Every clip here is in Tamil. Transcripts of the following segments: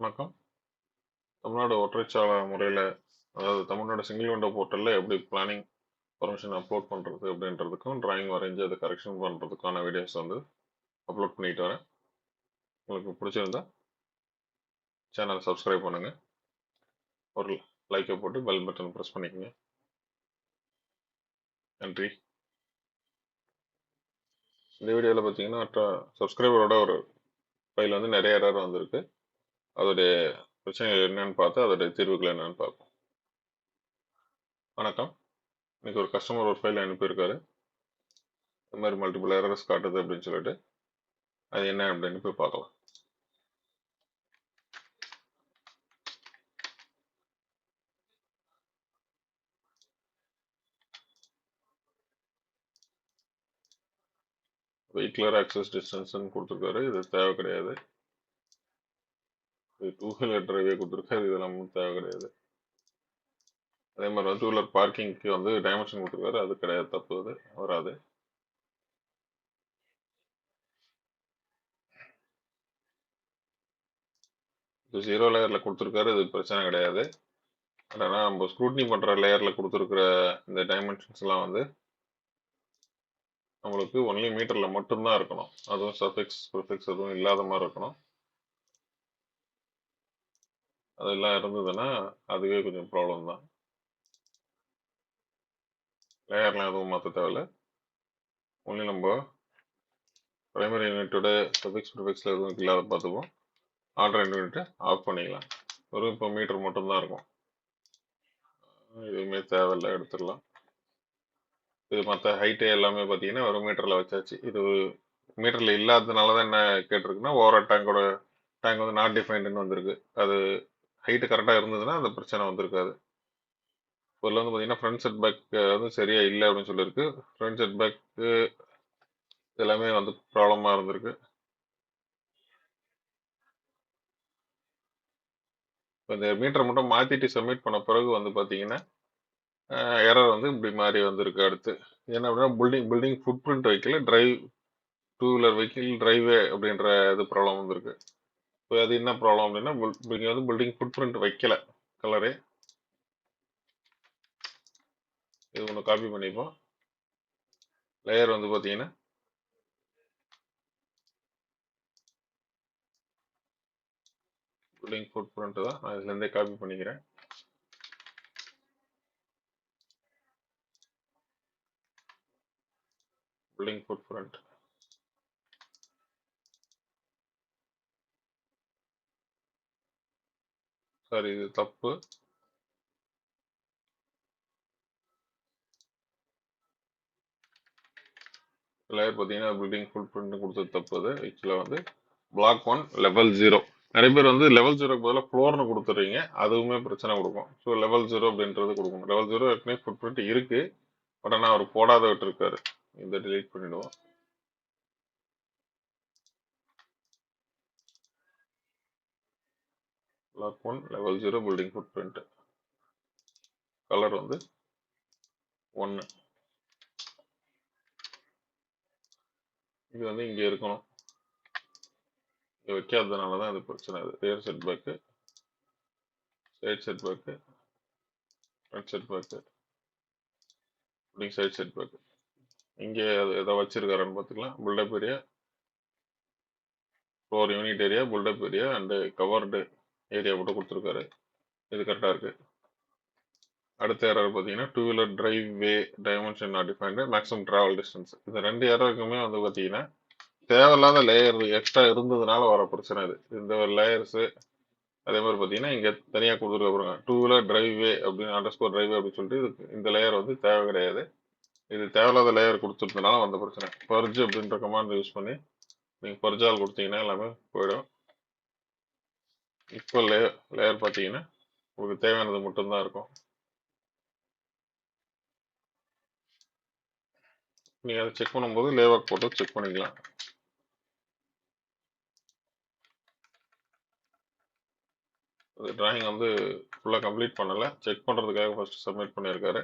வணக்கம். தமிழ்நாடு ஒற்றைச்சாளர முறையில், அதாவது தமிழ்நாடு சிங்கிள் விண்டோ போர்ட்டலில் எப்படி பிளானிங் பர்மிஷன் அப்லோட் பண்ணுறது அப்படின்றதுக்கும் டிராயிங் வரைஞ்சி அதை கரெக்ஷன் பண்ணுறதுக்கான வீடியோஸ் வந்து அப்லோட் பண்ணிட்டு வரேன். உங்களுக்கு பிடிச்சிருந்தா சேனலை சப்ஸ்கிரைப் பண்ணுங்கள், ஒரு லைக்கை போட்டு பெல் பட்டன் ப்ரெஸ் பண்ணிக்கோங்க. நன்றி. இந்த வீடியோவில் பார்த்தீங்கன்னா சப்ஸ்கிரைபரோட ஒரு ஃபைல் வந்து நிறைய எரர் வந்திருக்கு. அதோடைய பிரச்சனைகள் என்னன்னு பார்த்து அதோடைய தீர்வுகள் என்னன்னு பார்ப்போம். வணக்கம். இன்னைக்கு ஒரு கஸ்டமர் ஒரு ஃபைல் அனுப்பியிருக்காரு. இந்த மாதிரி மல்டிபிள் எரர்ஸ் காட்டுது அப்படின்னு சொல்லிட்டு அது என்ன அப்படின்னு போய் பார்க்கலாம். வெஹிகுலர் ஆக்சஸ் டிஸ்டன்ஸ்னு கொடுத்துருக்காரு. இது தேவை கிடையாது. இது டூ வீலர் டிரைவே கொடுத்துருக்காரு. இது நமக்கு தேவை கிடையாது. அதே மாதிரி வந்து டூ வீலர் பார்க்கிங்க்கு வந்து டைமென்ஷன் கொடுத்துருக்காரு. அது கிடையாது, தப்பு, அது வராது. இது 0 லேயரில் கொடுத்துருக்காரு. இது பிரச்சனை கிடையாது. ஆனால் நம்ம ஸ்க்ரூட்னி பண்ணுற லேயரில் கொடுத்துருக்குற இந்த டைமென்ஷன்ஸ்லாம் வந்து நம்மளுக்கு ஒன்லி மீட்டரில் மட்டும்தான் இருக்கணும். அதுவும் சஃபிக்ஸ் ப்ரிஃபிக்ஸ் எதுவும் இல்லாத மாதிரி இருக்கணும். அதெல்லாம் இருந்ததுன்னா அதுவே கொஞ்சம் ப்ராப்ளம் தான். லேயர்லாம் எதுவும் மாற்ற தேவையில்லை. ஒன்லி நம்ம பிரைமரி யூனிட்டோட சஃபிக்ஸ் ப்ரிஃபிக்ஸில் எதுவும் இல்லாத பார்த்துப்போம். ஆல்டர்னேட் யூனிட்டை ஆஃப் பண்ணிக்கலாம். வெறும் இப்போ மீட்டர் மட்டும்தான் இருக்கும். எதுவுமே தேவையில்லை, எடுத்துடலாம். இது மற்ற ஹைட்டு எல்லாமே பார்த்தீங்கன்னா வெறும் மீட்டரில் வச்சாச்சு. இது மீட்டரில் இல்லாததுனால தான் என்ன கேட்டிருக்குன்னா, ஓவரால் டேங்க் வந்து நாட் டிஃபைன்டுன்னு வந்திருக்கு. அது ஹைட்டு கரெக்டாக இருந்ததுன்னா அந்த பிரச்சனை வந்திருக்காது. இதில் வந்து பார்த்தீங்கன்னா ஃப்ரண்ட் செட் பேக் வந்து சரியாக இல்லை அப்படின்னு சொல்லியிருக்கு. ஃப்ரண்ட் செட் பேக்கு எல்லாமே வந்து ப்ராப்ளமாக இருந்திருக்கு. இப்போ இந்த மீட்டரை மட்டும் மாற்றிட்டு சப்மிட் பண்ண பிறகு வந்து பார்த்தீங்கன்னா எரர் வந்து இப்படி மாதிரி வந்திருக்கு. அடுத்து என்ன அப்படின்னா, பில்டிங் ஃபுட் பிரிண்ட் வைக்கல, drive two wheeler vehicle driveway அப்படின்ற இது ப்ராப்ளம் வந்திருக்கு. இப்போ அது என்ன ப்ராப்ளம் அப்படின்னா, இங்கே வந்து பில்டிங் ஃபுட் பிரிண்ட் வைக்கல கலரே. இது ஒன்று காப்பி பண்ணிப்போம். லேயர் வந்து பார்த்தீங்கன்னா பில்டிங் ஃபுட் பிரிண்ட் தான். நான் இதுலேருந்தே காப்பி பண்ணிக்கிறேன். Building food print. சாரி, இது தப்பு. லேயர் பார்த்தீங்கன்னா பில்டிங் ஃபுட் பிரிண்ட் கொடுத்தது தப்பு. அது ஆக்சுவலாக வந்து பிளாக் 1 லெவல் 0. நிறைய பேர் வந்து லெவல் 0க்கு பதிலாக ஃப்ளோர்னு கொடுத்துட்றீங்க. அதுவுமே பிரச்சனை கொடுக்கும். ஸோ லெவல் 0 அப்படின்றது கொடுக்கணும். லெவல் 0 ஏற்கனவே ஃபுட் பிரிண்ட் இருக்குது. பட் ஆனால் அவர் போடாத விட்டுருக்காரு. இந்த டிலீட் பண்ணிடுவோம். Block 1 level 0 building footprint. Colour வந்து 1. இது வந்து இங்கே இருக்கணும். இங்கே வைக்காததுனால தான் இது பிரச்சனை. அது rear set back, side set back, front set back, side set back. இங்கே எதை வச்சிருக்காருன்னு பார்த்துக்கலாம். Built up area, floor unit area, built up area and covered area மட்டும் கொடுத்துருக்காரு. இது கரெக்டாக இருக்குது. அடுத்த எரர் பார்த்தீங்கன்னா two wheeler driveway dimension not defined, maximum travel distance. இந்த ரெண்டு எரருக்குமே வந்து பார்த்தீங்கன்னா தேவையில்லாத லேயர் எக்ஸ்ட்ரா இருந்ததுனால வர பிரச்சனை இது. இந்த லேயர்ஸு அதே மாதிரி பார்த்தீங்கன்னா இங்கே தனியாக கொடுத்துருக்க பாருங்க, டூ வீலர் டிரைவே அப்படின்னு அண்டர்ஸ்கோர் டிரைவே அப்படின்னு சொல்லிட்டு இந்த லேயர் வந்து தேவை கிடையாது. இது தேவையில்லாத லேயர் கொடுத்துருந்தனால வந்த பிரச்சனை. பர்ஜ் அப்படின்ற கமாண்ட் யூஸ் பண்ணி நீங்கள் பர்ஜால் கொடுத்தீங்கன்னா எல்லாமே போயிடும். இப்போ லேயர் பார்த்தீங்கன்னா உங்களுக்கு தேவையானது மட்டும்தான் இருக்கும். நீங்கள் அதை செக் பண்ணும்போது லேவாக் போட்டு செக் பண்ணிக்கலாம். டிராயிங் வந்து ஃபுல்லாக கம்ப்ளீட் பண்ணலை, செக் பண்ணுறதுக்காக ஃபர்ஸ்ட் சப்மிட் பண்ணியிருக்காரு.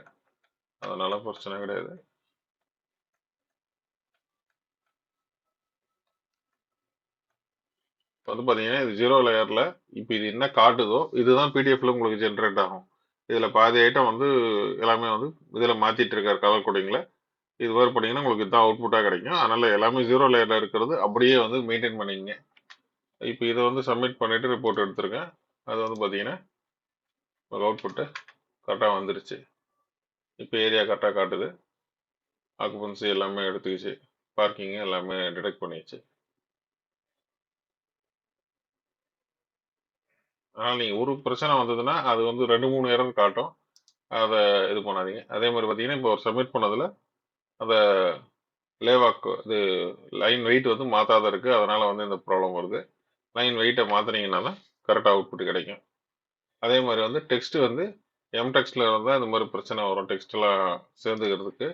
அதனால பிரச்சனை கிடையாது. வந்து பார்த்தீங்கன்னா இது 0 லேயரில் இப்போ இது என்ன காட்டுதோ இதுதான் பிடிஎஃப்ல உங்களுக்கு ஜென்ரேட் ஆகும். இதில் பாதி ஐட்டம் வந்து எல்லாமே வந்து இதில் மாற்றிட்டு இருக்காரு கலர் கோடிங்கில். இது மாதிரி பண்ணீங்கன்னா உங்களுக்கு இதுதான் அவுட்புட்டாக கிடைக்கும். அதனால் எல்லாமே 0 லேயரில் இருக்கிறது அப்படியே வந்து மெயின்டைன் பண்ணிங்க. இப்போ இதை வந்து சப்மிட் பண்ணிவிட்டு ரிப்போர்ட் எடுத்துருக்கேன். அது வந்து பார்த்தீங்கன்னா அவுட்புட்டு கரெக்டாக வந்துருச்சு. இப்போ ஏரியா கரெக்டாக காட்டுது. ஆக்குபன்சி எல்லாமே எடுத்துக்கிச்சு. பார்க்கிங்கு எல்லாமே டிடெக்ட் பண்ணிடுச்சு. அதனால் நீங்கள் ஒரு பிரச்சனை வந்ததுன்னா அது வந்து 2-3 எரர் காட்டும். அதை இது பண்ணாதீங்க. அதே மாதிரி பார்த்தீங்கன்னா இப்போ ஒரு சப்மிட் பண்ணதில் அந்த லேவாக் இது லைன் வெயிட் வந்து மாற்றாத இருக்குது. அதனால் வந்து இந்த ப்ராப்ளம் வருது. லைன் வெயிட்டை மாற்றினீங்கன்னா தான் கரெக்டாக அவுட்புட் கிடைக்கும். அதே மாதிரி வந்து டெக்ஸ்ட் வந்து டெக்ஸ்டில் இருந்தால் இந்த மாதிரி பிரச்சனை வரும். டெக்ஸ்ட்லாம் சேர்ந்துக்கிறதுக்கு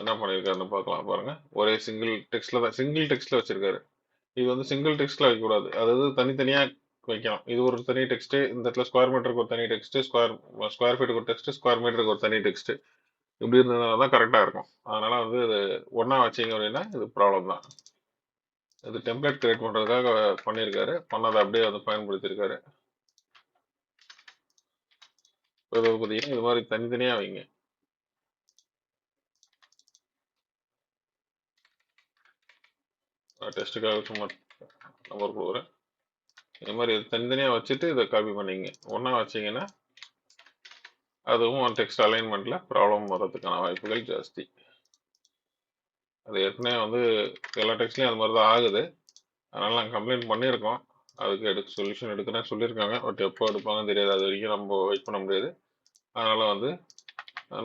என்ன பண்ணியிருக்காருன்னு பார்க்கலாம் பாருங்கள். ஒரே சிங்கிள் டெக்ஸ்ட்டில் வச்சுருக்காரு. இது வந்து சிங்கிள் டெக்ஸ்ட்டில் வைக்கக்கூடாது. அதாவது தனித்தனியாக வைக்கலாம். இது ஒரு தனி டெக்ஸ்ட்டு, இந்த இடத்துல ஸ்கொயர் மீட்டருக்கு ஒரு தனி டெக்ஸ்ட்டு, ஸ்கொயர் ஃபீட்டுக்கு ஒரு டெக்ஸ்ட்டு, ஸ்கொயர் மீட்டருக்கு ஒரு தனி டெக்ஸ்ட்டு. இப்படி இருந்ததுனால தான் கரெக்டாக இருக்கும். அதனால் வந்து இது ஒன்றா வச்சிங்க அப்படின்னா இது ப்ராப்ளம் தான். இது டெம்ப்ளேட் கிரியேட் பண்ணுறதுக்காக பண்ணியிருக்காரு. பண்ணதை அப்படியே வந்து பயன்படுத்தியிருக்காரு. இது பார்த்தீங்கன்னா இது மாதிரி தனித்தனியாக வைங்க. டெஸ்ட்டுக்காக சும்மா நம்பர் கொடுக்குறேன். இது மாதிரி தனித்தனியாக வச்சுட்டு இதை காப்பி பண்ணிங்க. ஒன்றா வச்சிங்கன்னா அதுவும் டெக்ஸ்ட் அலைன்மெண்ட்டில் ப்ராப்ளம் வர்றதுக்கான வாய்ப்புகள் ஜாஸ்தி. அது ஏற்கனவே வந்து எல்லா டெக்ஸ்ட்லையும் அது மாதிரி தான் ஆகுது. அதனால் நாங்கள் கம்ப்ளைண்ட் பண்ணியிருக்கோம். அதுக்கு சொல்யூஷன் எடுக்கிறேன்னு சொல்லியிருக்காங்க. பட் எப்போ எடுப்பாங்கன்னு தெரியாது. அது வரைக்கும் நம்ம வெயிட் பண்ண முடியாது. அதனால் வந்து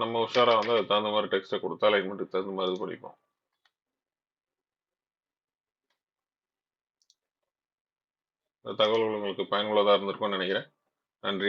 நம்ம உஷாராக வந்து அதுக்கு தகுந்த மாதிரி டெக்ஸ்ட்டை கொடுத்தா அலைன்மெண்ட்டுக்கு தகுந்த மாதிரி இது படிப்போம். இந்த தகவல் உங்களுக்கு பயனுள்ளதாக இருந்திருக்கும்னு நினைக்கிறேன். நன்றி.